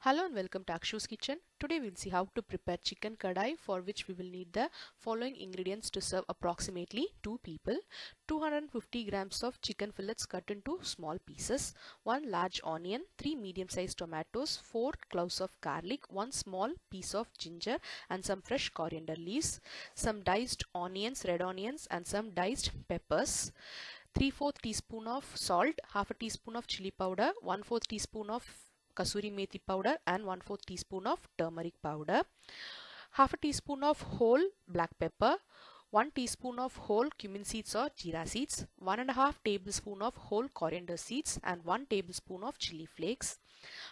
Hello and welcome to Akshu's Kitchen. Today we'll see how to prepare chicken kadai, for which we will need the following ingredients to serve approximately 2 people. 250 grams of chicken fillets cut into small pieces, 1 large onion, 3 medium-sized tomatoes, 4 cloves of garlic, 1 small piece of ginger and some fresh coriander leaves, some diced onions, red onions and some diced peppers, 3/4 teaspoon of salt, half a teaspoon of chili powder, 1/4 teaspoon of kasuri methi powder and 1/4 teaspoon of turmeric powder, half a teaspoon of whole black pepper, 1 teaspoon of whole cumin seeds or jeera seeds, 1.5 tablespoon of whole coriander seeds and 1 tablespoon of chili flakes.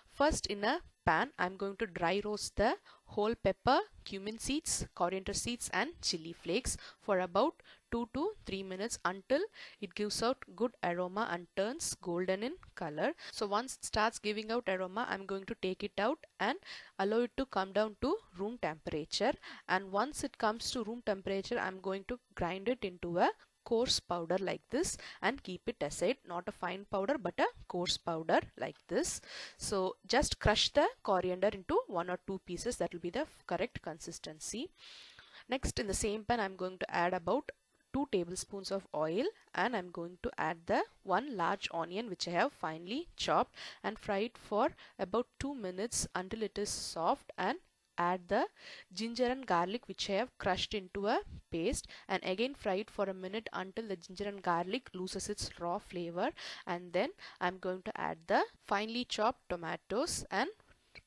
First, in a pan, I'm going to dry roast the whole pepper, cumin seeds, coriander seeds and chili flakes for about 2 to 3 minutes until it gives out good aroma and turns golden in color. So once it starts giving out aroma, I'm going to take it out and allow it to come down to room temperature. And once it comes to room temperature, I'm going to grind it into a coarse powder like this and keep it aside. Not a fine powder but a coarse powder like this. So just crush the coriander into 1 or 2 pieces. That will be the correct consistency. Next, in the same pan, I'm going to add about 2 tablespoons of oil and I'm going to add the 1 large onion which I have finely chopped and fry it for about 2 minutes until it is soft, and add the ginger and garlic which I have crushed into a paste and again fry it for a minute until the ginger and garlic loses its raw flavor, and then I'm going to add the finely chopped tomatoes and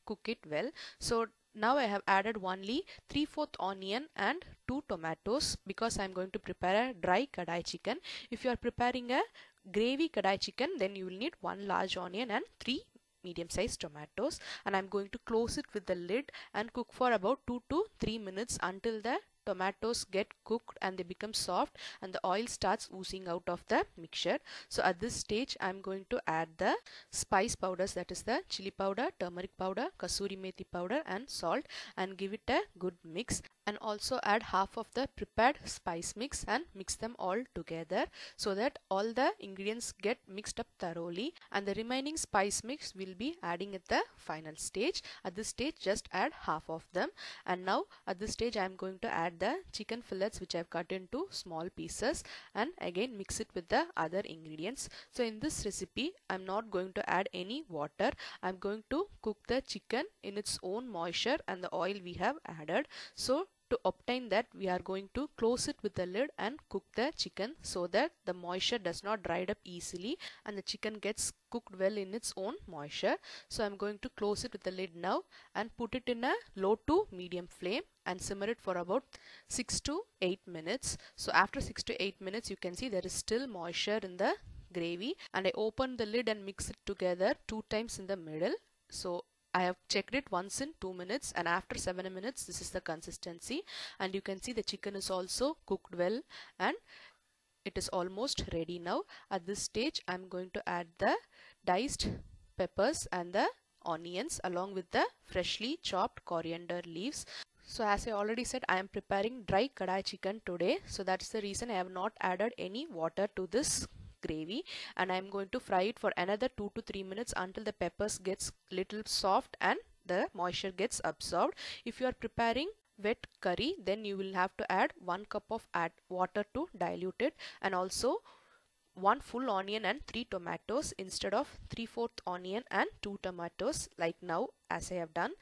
cook it well. So now I have added only 3/4 onion and 2 tomatoes because I'm going to prepare a dry kadai chicken. If you are preparing a gravy kadai chicken, then you will need 1 large onion and 3 medium-sized tomatoes, and I'm going to close it with the lid and cook for about 2 to 3 minutes until the tomatoes get cooked and they become soft and the oil starts oozing out of the mixture. So at this stage I'm going to add the spice powders, that is the chili powder, turmeric powder, kasuri methi powder and salt, and give it a good mix, and also add half of the prepared spice mix and mix them all together so that all the ingredients get mixed up thoroughly, and the remaining spice mix will be adding at the final stage. At this stage just add half of them, and now at this stage I am going to add the chicken fillets which I have cut into small pieces and again mix it with the other ingredients. So in this recipe I'm not going to add any water. I'm going to cook the chicken in its own moisture and the oil we have added. So to obtain that, we are going to close it with the lid and cook the chicken so that the moisture does not dry up easily and the chicken gets cooked well in its own moisture. So I'm going to close it with the lid now and put it in a low to medium flame and simmer it for about 6 to 8 minutes. So after 6 to 8 minutes, you can see there is still moisture in the gravy, and I open the lid and mix it together 2 times in the middle. So I have checked it once in 2 minutes, and after 7 minutes this is the consistency, and you can see the chicken is also cooked well and it is almost ready now. At this stage I'm going to add the diced peppers and the onions along with the freshly chopped coriander leaves. So as I already said, I am preparing dry kadai chicken today, so that's the reason I have not added any water to this gravy, and I'm going to fry it for another 2 to 3 minutes until the peppers gets little soft and the moisture gets absorbed. If you are preparing wet curry, then you will have to add 1 cup of water to dilute it, and also 1 full onion and 3 tomatoes instead of 3/4 onion and 2 tomatoes like now as I have done.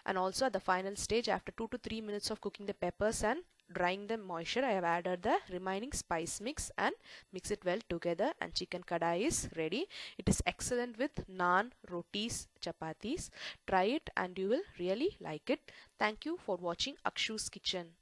And also at the final stage, after 2 to 3 minutes of cooking the peppers and drying the moisture, I have added the remaining spice mix and mix it well together, and chicken kadai is ready. It is excellent with naan, rotis, chapatis. Try it and you will really like it. Thank you for watching Akshu's Kitchen.